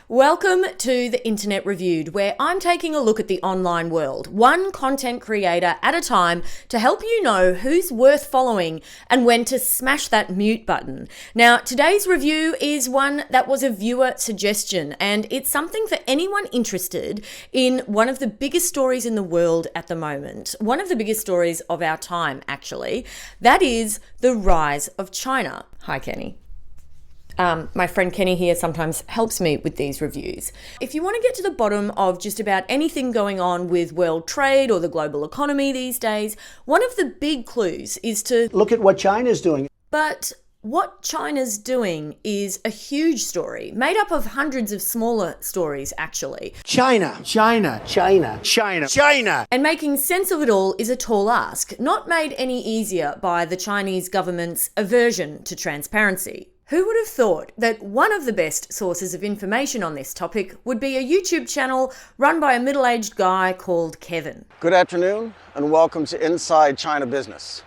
Welcome to the Internet Reviewed, where I'm taking a look at the online world, one content creator at a time, to help you know who's worth following and when to smash that mute button. Now, today's review is one that was a viewer suggestion, and it's something for anyone interested in one of the biggest stories in the world at the moment. One of the biggest stories of our time, actually. That is the rise of China. Hi, Kenny. My friend Kenny here sometimes helps me with these reviews. If you want to get to the bottom of just about anything going on with world trade or the global economy these days, one of the big clues is to look at what China's doing. But what China's doing is a huge story, made up of hundreds of smaller stories, actually. China. And making sense of it all is a tall ask, not made any easier by the Chinese government's aversion to transparency. Who would have thought that one of the best sources of information on this topic would be a YouTube channel run by a middle-aged guy called Kevin? Good afternoon and welcome to Inside China Business.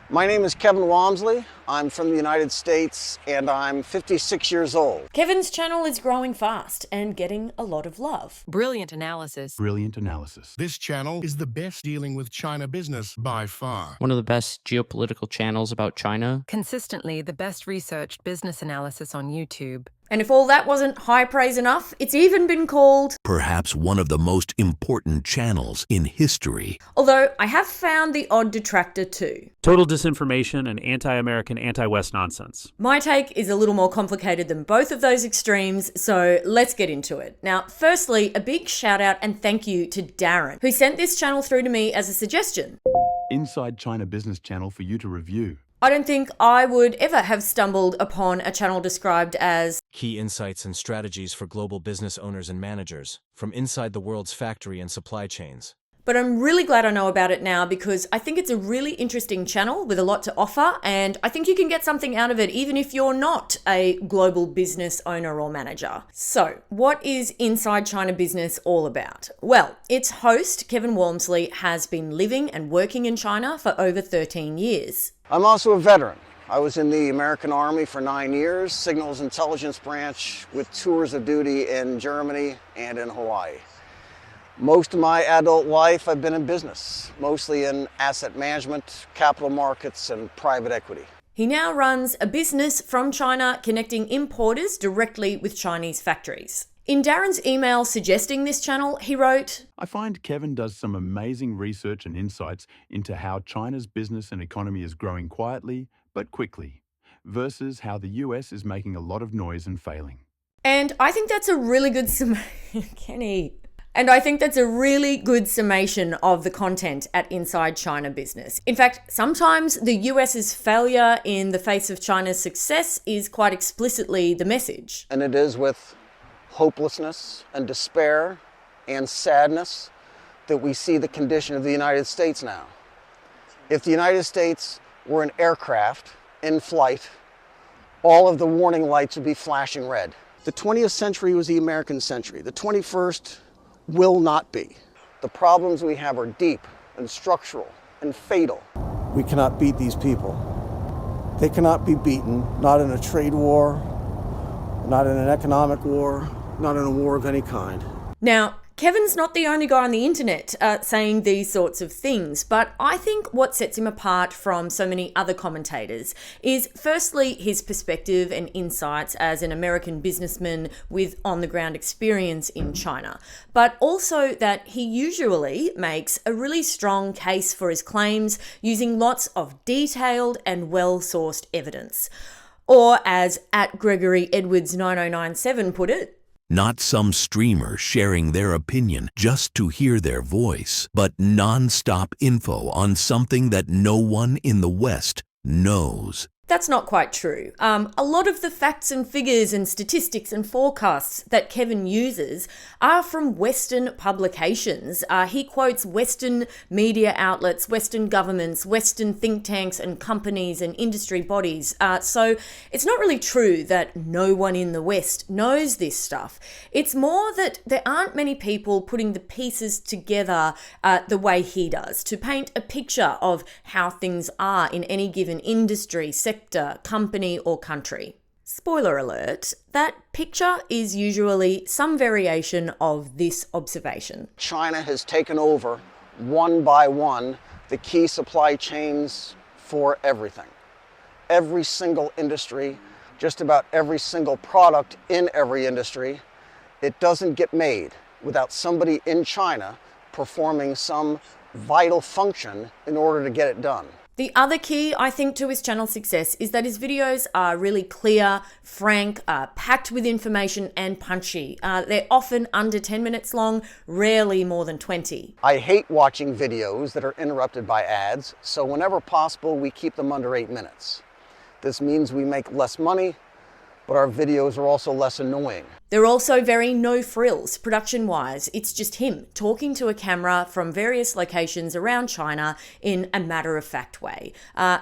My name is Kevin Walmsley. I'm from the United States and I'm 56 years old. Kevin's channel is growing fast and getting a lot of love. Brilliant analysis. This channel is the best dealing with China business by far. One of the best geopolitical channels about China. Consistently the best researched business analysis on YouTube. And if all that wasn't high praise enough, it's even been called perhaps one of the most important channels in history. Although I have found the odd detractor too. Total disinformation and anti-American, anti-West nonsense. My take is a little more complicated than both of those extremes, so let's get into it. Now, firstly, a big shout out and thank you to Darren, who sent this channel through to me as a suggestion. Inside China Business channel for you to review. I don't think I would ever have stumbled upon a channel described as key insights and strategies for global business owners and managers from inside the world's factory and supply chains. But I'm really glad I know about it now because I think it's a really interesting channel with a lot to offer, and I think you can get something out of it even if you're not a global business owner or manager. So, what is Inside China Business all about? Well, its host, Kevin Walmsley, has been living and working in China for over 13 years. I'm also a veteran. I was in the American Army for 9 years, Signals Intelligence Branch with tours of duty in Germany and in Hawaii. Most of my adult life I've been in business, mostly in asset management, capital markets, and private equity. He now runs a business from China connecting importers directly with Chinese factories. In Darren's email suggesting this channel, he wrote, I find Kevin does some amazing research and insights into how China's business and economy is growing quietly but quickly, versus how the US is making a lot of noise and failing. And I think that's a really good Kenny. And I think that's a really good summation of the content at Inside China Business. In fact, sometimes the US's failure in the face of China's success is quite explicitly the message. And it is with hopelessness and despair and sadness that we see the condition of the United States now. If the United States were an aircraft in flight, all of the warning lights would be flashing red. The 20th century was the American century. The 21st will not be. The problems we have are deep and structural and fatal. We cannot beat these people. They cannot be beaten, not in a trade war, not in an economic war, not in a war of any kind. Now, Kevin's not the only guy on the internet saying these sorts of things, but I think what sets him apart from so many other commentators is firstly his perspective and insights as an American businessman with on-the-ground experience in China, but also that he usually makes a really strong case for his claims using lots of detailed and well-sourced evidence. Or as @GregoryEdwards9097 put it, not some streamer sharing their opinion just to hear their voice, but non-stop info on something that no one in the West knows. That's not quite true. A lot of the facts and figures and statistics and forecasts that Kevin uses are from Western publications. He quotes Western media outlets, Western governments, Western think tanks and companies and industry bodies. So it's not really true that no one in the West knows this stuff. It's more that there aren't many people putting the pieces together the way he does to paint a picture of how things are in any given industry, sector, company or country. Spoiler alert, that picture is usually some variation of this observation. China has taken over, one by one, the key supply chains for everything. Every single industry, just about every single product in every industry, it doesn't get made without somebody in China performing some vital function in order to get it done. The other key, I think, to his channel success is that his videos are really clear, frank, packed with information and punchy. They're often under 10 minutes long, rarely more than 20. I hate watching videos that are interrupted by ads, so whenever possible, we keep them under 8 minutes. This means we make less money, but our videos are also less annoying. They're also very no frills, production-wise. It's just him talking to a camera from various locations around China in a matter-of-fact way.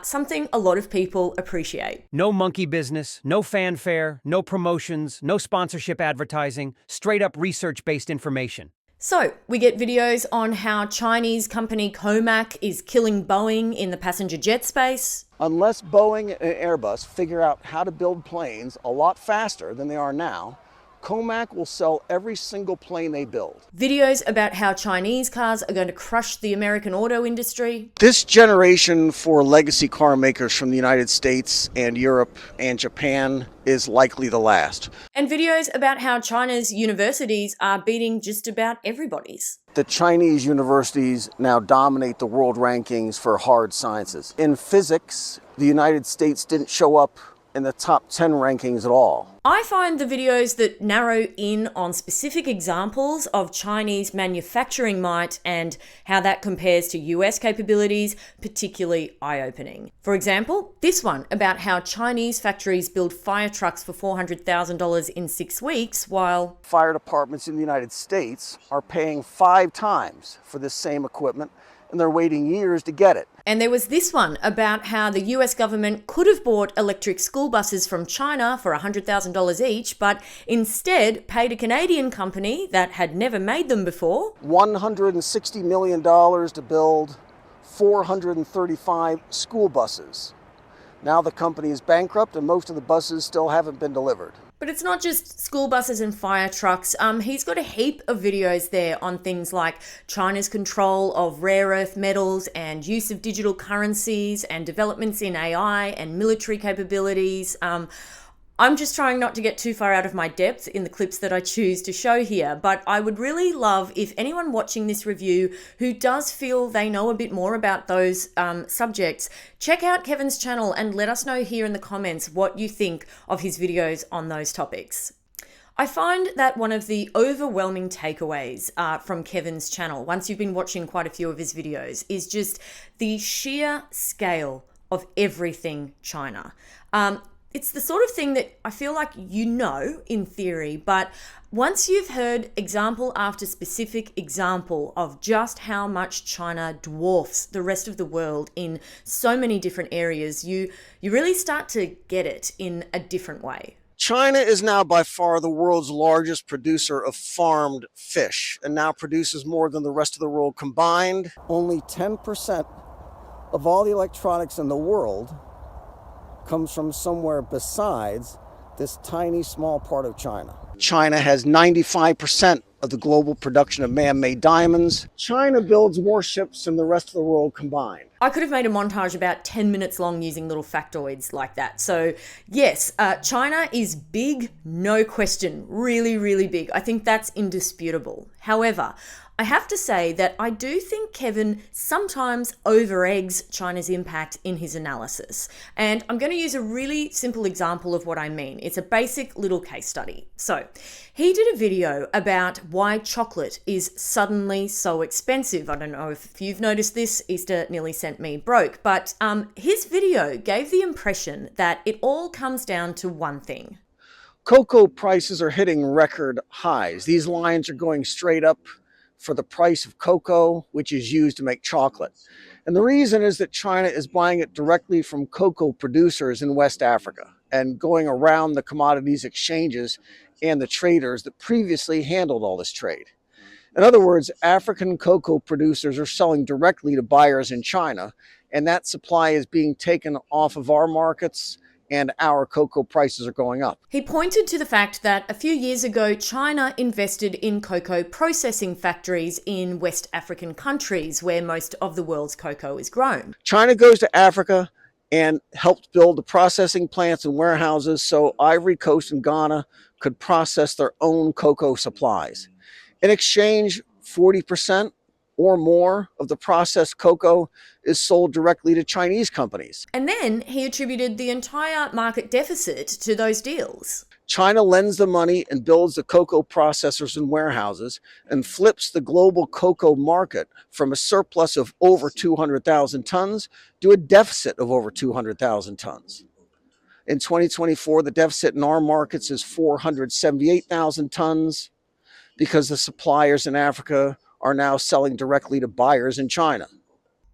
Something a lot of people appreciate. No monkey business, no fanfare, no promotions, no sponsorship advertising, straight-up research-based information. So, we get videos on how Chinese company Comac is killing Boeing in the passenger jet space. Unless Boeing and Airbus figure out how to build planes a lot faster than they are now, Comac will sell every single plane they build. Videos about how Chinese cars are going to crush the American auto industry. This generation for legacy car makers from the United States and Europe and Japan is likely the last. And videos about how China's universities are beating just about everybody's. The Chinese universities now dominate the world rankings for hard sciences. In physics, the United States didn't show up in the top 10 rankings at all. I find the videos that narrow in on specific examples of Chinese manufacturing might and how that compares to US capabilities particularly eye-opening. For example, this one about how Chinese factories build fire trucks for $400,000 in 6 weeks, while fire departments in the United States are paying 5 times for this same equipment, and they're waiting years to get it. And there was this one about how the US government could have bought electric school buses from China for $100,000 each, but instead paid a Canadian company that had never made them before $160 million to build 435 school buses. Now the company is bankrupt and most of the buses still haven't been delivered. But it's not just school buses and fire trucks. He's got a heap of videos there on things like China's control of rare earth metals and use of digital currencies and developments in AI and military capabilities. I'm just trying not to get too far out of my depth in the clips that I choose to show here, but I would really love if anyone watching this review who does feel they know a bit more about those subjects, check out Kevin's channel and let us know here in the comments what you think of his videos on those topics. I find that one of the overwhelming takeaways from Kevin's channel, once you've been watching quite a few of his videos, is just the sheer scale of everything China. It's the sort of thing that I feel like you know in theory, but once you've heard example after specific example of just how much China dwarfs the rest of the world in so many different areas, you really start to get it in a different way. China is now by far the world's largest producer of farmed fish and now produces more than the rest of the world combined. Only 10% of all the electronics in the world comes from somewhere besides this tiny small part of China. China has 95% of the global production of man-made diamonds. China builds more ships than the rest of the world combined. I could have made a montage about 10 minutes long using little factoids like that. So yes, China is big, no question, really, really big. I think that's indisputable. However, I have to say that I do think Kevin sometimes over-eggs China's impact in his analysis. And I'm going to use a really simple example of what I mean. It's a basic little case study. So he did a video about why chocolate is suddenly so expensive. I don't know if you've noticed this, Easter nearly sent me broke, but his video gave the impression that it all comes down to one thing. Cocoa prices are hitting record highs. These lines are going straight up for the price of cocoa, which is used to make chocolate. And the reason is that China is buying it directly from cocoa producers in West Africa and going around the commodities exchanges and the traders that previously handled all this trade. In other words, African cocoa producers are selling directly to buyers in China, and that supply is being taken off of our markets and our cocoa prices are going up. He pointed to the fact that a few years ago, China invested in cocoa processing factories in West African countries where most of the world's cocoa is grown. China goes to Africa and helped build the processing plants and warehouses so Ivory Coast and Ghana could process their own cocoa supplies. In exchange, 40% or more of the processed cocoa is sold directly to Chinese companies. And then he attributed the entire market deficit to those deals. China lends the money and builds the cocoa processors and warehouses and flips the global cocoa market from a surplus of over 200,000 tons to a deficit of over 200,000 tons. In 2024, the deficit in our markets is 478,000 tons because the suppliers in Africa are now selling directly to buyers in China.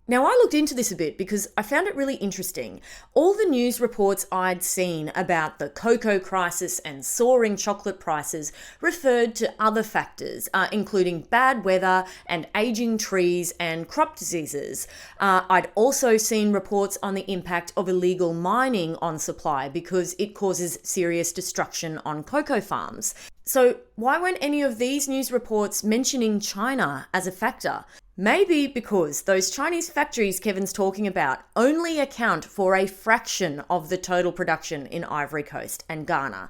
Now, I looked into this a bit because I found it really interesting. All the news reports I'd seen about the cocoa crisis and soaring chocolate prices referred to other factors, including bad weather and aging trees and crop diseases. I'd also seen reports on the impact of illegal mining on supply because it causes serious destruction on cocoa farms. So why weren't any of these news reports mentioning China as a factor? Maybe because those Chinese factories Kevin's talking about only account for a fraction of the total production in Ivory Coast and Ghana.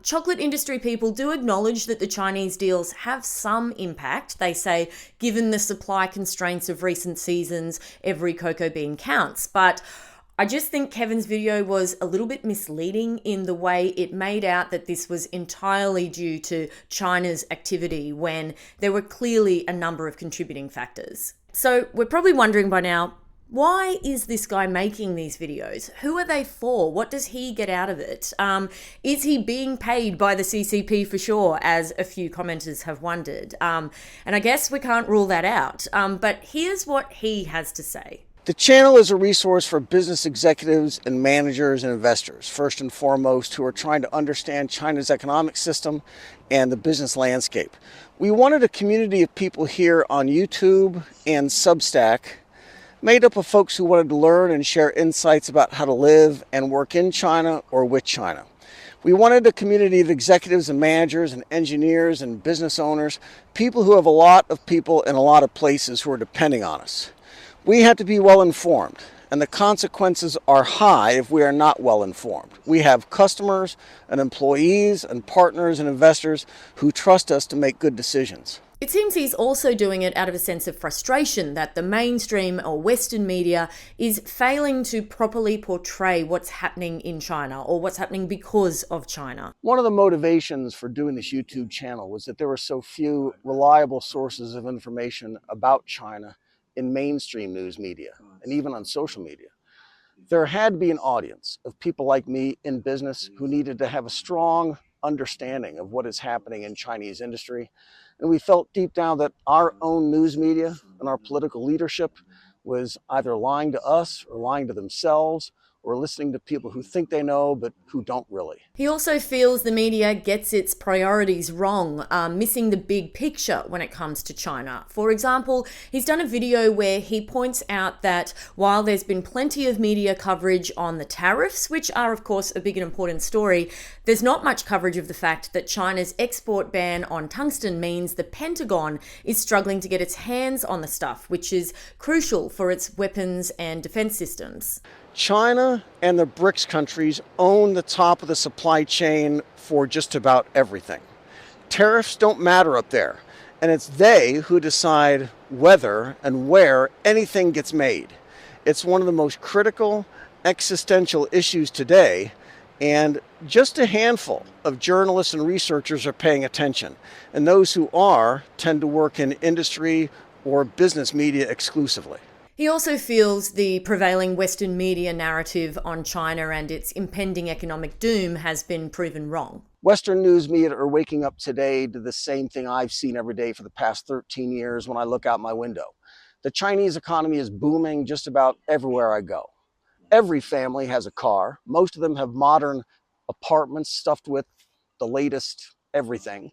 Chocolate industry people do acknowledge that the Chinese deals have some impact. They say, given the supply constraints of recent seasons, every cocoa bean counts. But I just think Kevin's video was a little bit misleading in the way it made out that this was entirely due to China's activity when there were clearly a number of contributing factors. So we're probably wondering by now, why is this guy making these videos? Who are they for? What does he get out of it? Is he being paid by the CCP for sure, as a few commenters have wondered? And I guess we can't rule that out. But here's what he has to say. The channel is a resource for business executives and managers and investors, first and foremost, who are trying to understand China's economic system and the business landscape. We wanted a community of people here on YouTube and Substack made up of folks who wanted to learn and share insights about how to live and work in China or with China. We wanted a community of executives and managers and engineers and business owners, people who have a lot of people in a lot of places who are depending on us. We have to be well informed, and the consequences are high if we are not well informed. We have customers and employees and partners and investors who trust us to make good decisions. It seems he's also doing it out of a sense of frustration that the mainstream or Western media is failing to properly portray what's happening in China or what's happening because of China. One of the motivations for doing this YouTube channel was that there were so few reliable sources of information about China in mainstream news media and even on social media. There had to be an audience of people like me in business who needed to have a strong understanding of what is happening in Chinese industry. And we felt deep down that our own news media and our political leadership was either lying to us or lying to themselves or listening to people who think they know but who don't really. He also feels the media gets its priorities wrong, missing the big picture when it comes to China. For example, he's done a video where he points out that while there's been plenty of media coverage on the tariffs, which are of course a big and important story, there's not much coverage of the fact that China's export ban on tungsten means the Pentagon is struggling to get its hands on the stuff, which is crucial for its weapons and defense systems. China and the BRICS countries own the top of the supply chain for just about everything. Tariffs don't matter up there, and it's they who decide whether and where anything gets made. It's one of the most critical existential issues today, and just a handful of journalists and researchers are paying attention, and those who are tend to work in industry or business media exclusively. He also feels the prevailing Western media narrative on China and its impending economic doom has been proven wrong. Western news media are waking up today to the same thing I've seen every day for the past 13 years when I look out my window. The Chinese economy is booming just about everywhere I go. Every family has a car. Most of them have modern apartments stuffed with the latest everything.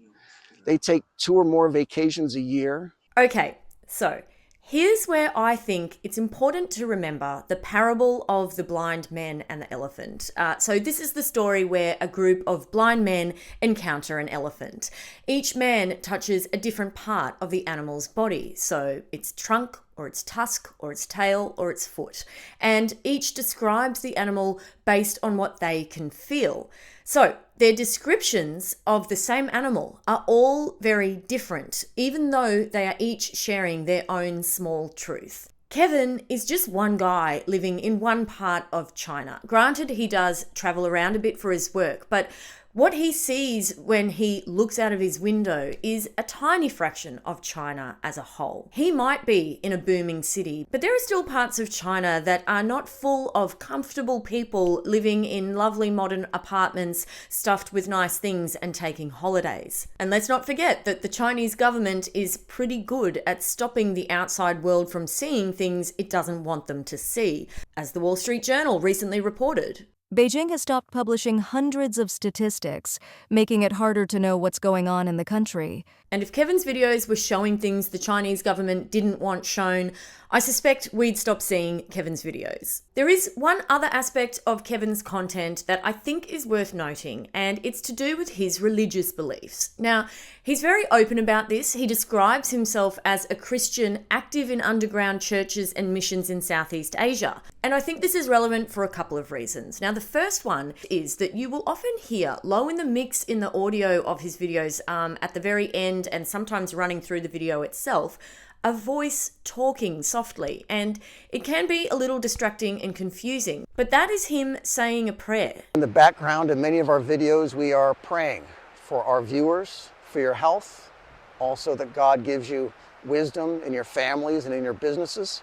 They take 2 or more vacations a year. Okay, so Here's where I think it's important to remember the parable of the blind men and the elephant. So this is the story where a group of blind men encounter an elephant. Each man touches a different part of the animal's body, so its trunk, or its tusk, or its tail, or its foot. And each describes the animal based on what they can feel. So their descriptions of the same animal are all very different, even though they are each sharing their own small truth. Kevin is just one guy living in one part of China. Granted, he does travel around a bit for his work, but what he sees when he looks out of his window is a tiny fraction of China as a whole. He might be in a booming city, but there are still parts of China that are not full of comfortable people living in lovely modern apartments stuffed with nice things and taking holidays. And let's not forget that the Chinese government is pretty good at stopping the outside world from seeing things it doesn't want them to see, as the Wall Street Journal recently reported. Beijing has stopped publishing hundreds of statistics, making it harder to know what's going on in the country. And if Kevin's videos were showing things the Chinese government didn't want shown, I suspect we'd stop seeing Kevin's videos. There is one other aspect of Kevin's content that I think is worth noting, and it's to do with his religious beliefs. Now, he's very open about this. He describes himself as a Christian active in underground churches and missions in Southeast Asia. And I think this is relevant for a couple of reasons. Now, the first one is that you will often hear low in the mix in the audio of his videos at the very end and sometimes running through the video itself, a voice talking softly, and it can be a little distracting and confusing, but that is him saying a prayer. In the background of many of our videos, we are praying for our viewers, for your health, also that God gives you wisdom in your families and in your businesses,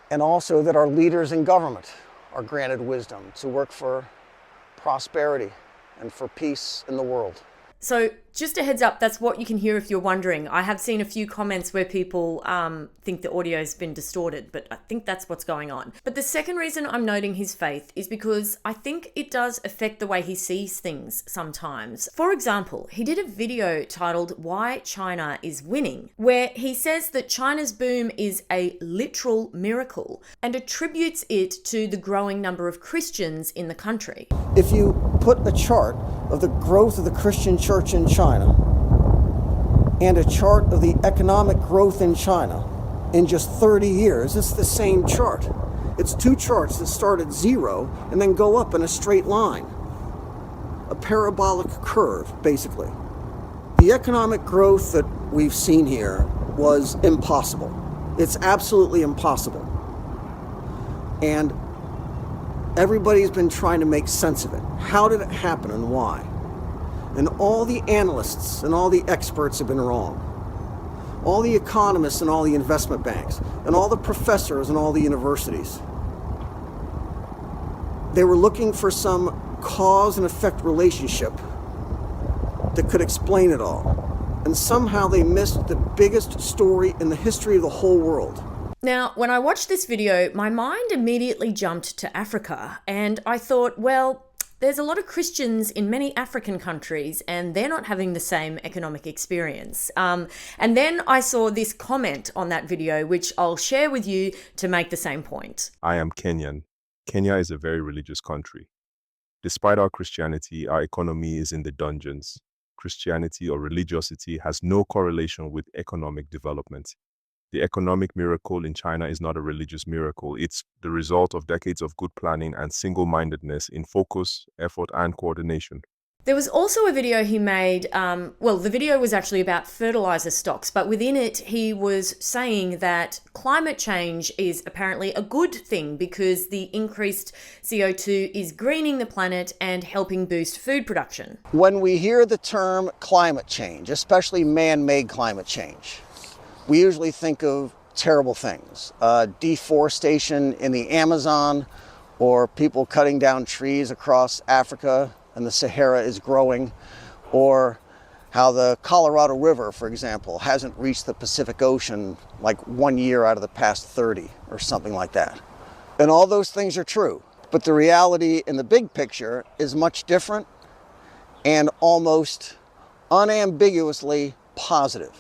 and also that our leaders in government are granted wisdom to work for prosperity and for peace in the world. So just a heads up, that's what you can hear if you're wondering. I have seen a few comments where people think the audio's been distorted, but I think that's what's going on. But the second reason I'm noting his faith is because I think it does affect the way he sees things sometimes. For example, he did a video titled "Why China is Winning," where he says that China's boom is a literal miracle and attributes it to the growing number of Christians in the country. If you put a chart of the growth of the Christian church in China and a chart of the economic growth in China in just 30 years, it's the same chart. It's two charts that start at zero and then go up in a straight line. A parabolic curve, basically. The economic growth that we've seen here was impossible. It's absolutely impossible. And everybody's been trying to make sense of it. How did it happen and why? And all the analysts and all the experts have been wrong. All the economists and all the investment banks and all the professors and all the universities. They were looking for some cause and effect relationship that could explain it all. And somehow they missed the biggest story in the history of the whole world. Now, when I watched this video, my mind immediately jumped to Africa, and I thought, well, there's a lot of Christians in many African countries and they're not having the same economic experience. And then I saw this comment on that video, which I'll share with you to make the same point. I am Kenyan. Kenya is a very religious country. Despite our Christianity, our economy is in the dungeons. Christianity or religiosity has no correlation with economic development. The economic miracle in China is not a religious miracle. It's the result of decades of good planning and single-mindedness in focus, effort, and coordination. There was also a video he made, the video was actually about fertilizer stocks, but within it he was saying that climate change is apparently a good thing because the increased CO2 is greening the planet and helping boost food production. When we hear the term climate change, especially man-made climate change, we usually think of terrible things, deforestation in the Amazon, or people cutting down trees across Africa and the Sahara is growing, or how the Colorado River, for example, hasn't reached the Pacific Ocean like 1 year out of the past 30 or something like that. And all those things are true, but the reality in the big picture is much different and almost unambiguously positive.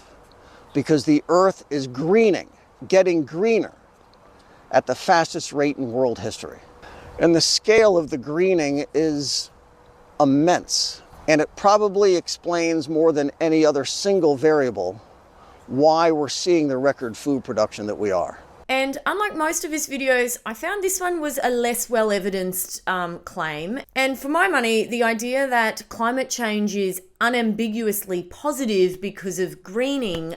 Because the earth is greening getting greener at the fastest rate in world history. And the scale of the greening is immense, and it probably explains more than any other single variable why we're seeing the record food production that we are. And unlike most of his videos, I found this one was a less well-evidenced claim. And for my money, the idea that climate change is unambiguously positive because of greening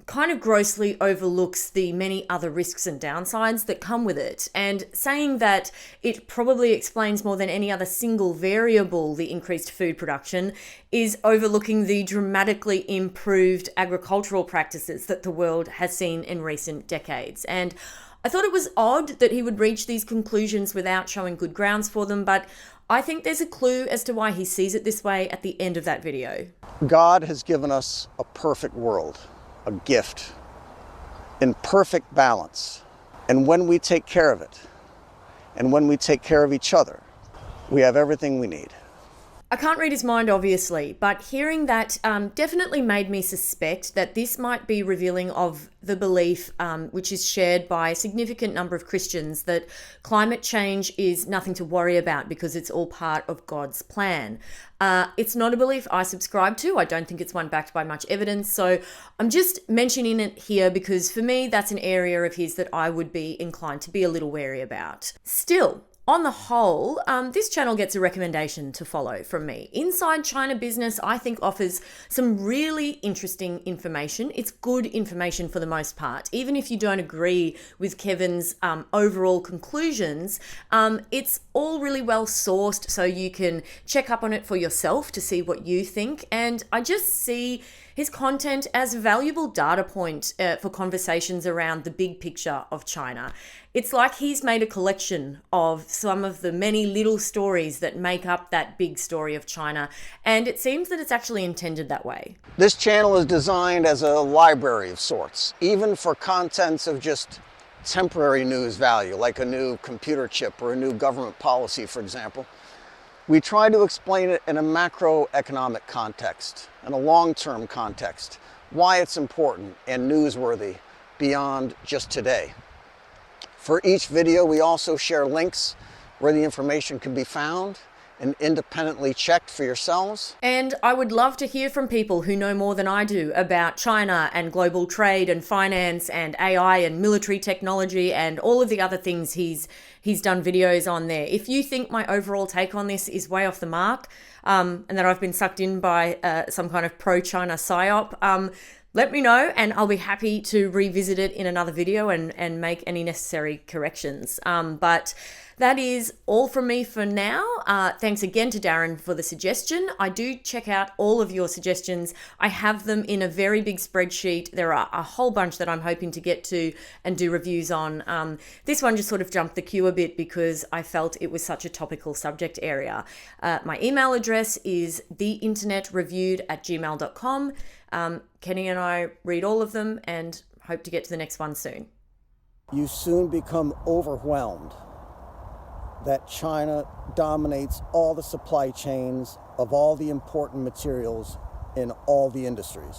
kind of grossly overlooks the many other risks and downsides that come with it. And saying that it probably explains more than any other single variable the increased food production is overlooking the dramatically improved agricultural practices that the world has seen in recent decades. And I thought it was odd that he would reach these conclusions without showing good grounds for them, but I think there's a clue as to why he sees it this way at the end of that video. God has given us a perfect world, a gift, in perfect balance. And when we take care of it, and when we take care of each other, we have everything we need. I can't read his mind, obviously, but hearing that definitely made me suspect that this might be revealing of the belief, which is shared by a significant number of Christians, that climate change is nothing to worry about because it's all part of God's plan. It's not a belief I subscribe to. I don't think it's one backed by much evidence. So I'm just mentioning it here because for me, that's an area of his that I would be inclined to be a little wary about. Still, on the whole, this channel gets a recommendation to follow from me. Inside China Business, I think, offers some really interesting information. It's good information for the most part. Even if you don't agree with Kevin's overall conclusions, it's all really well sourced, so you can check up on it for yourself to see what you think. And I just see his content as a valuable data point for conversations around the big picture of China. It's like he's made a collection of some of the many little stories that make up that big story of China, and it seems that it's actually intended that way. This channel is designed as a library of sorts, even for contents of just temporary news value, like a new computer chip or a new government policy, for example. We try to explain it in a macroeconomic context, in a long-term context, why it's important and newsworthy beyond just today. For each video, we also share links where the information can be found and independently checked for yourselves. And I would love to hear from people who know more than I do about China and global trade and finance and AI and military technology and all of the other things he's done videos on there. If you think my overall take on this is way off the mark, and that I've been sucked in by some kind of pro-China Psy-Op, let me know and I'll be happy to revisit it in another video and make any necessary corrections. But that is all from me for now. Thanks again to Darren for the suggestion. I do check out all of your suggestions. I have them in a very big spreadsheet. There are a whole bunch that I'm hoping to get to and do reviews on. This one just sort of jumped the queue a bit because I felt it was such a topical subject area. My email address is theinternetreviewed@gmail.com. Kenny and I read all of them and hope to get to the next one soon. You soon become overwhelmed that China dominates all the supply chains of all the important materials in all the industries.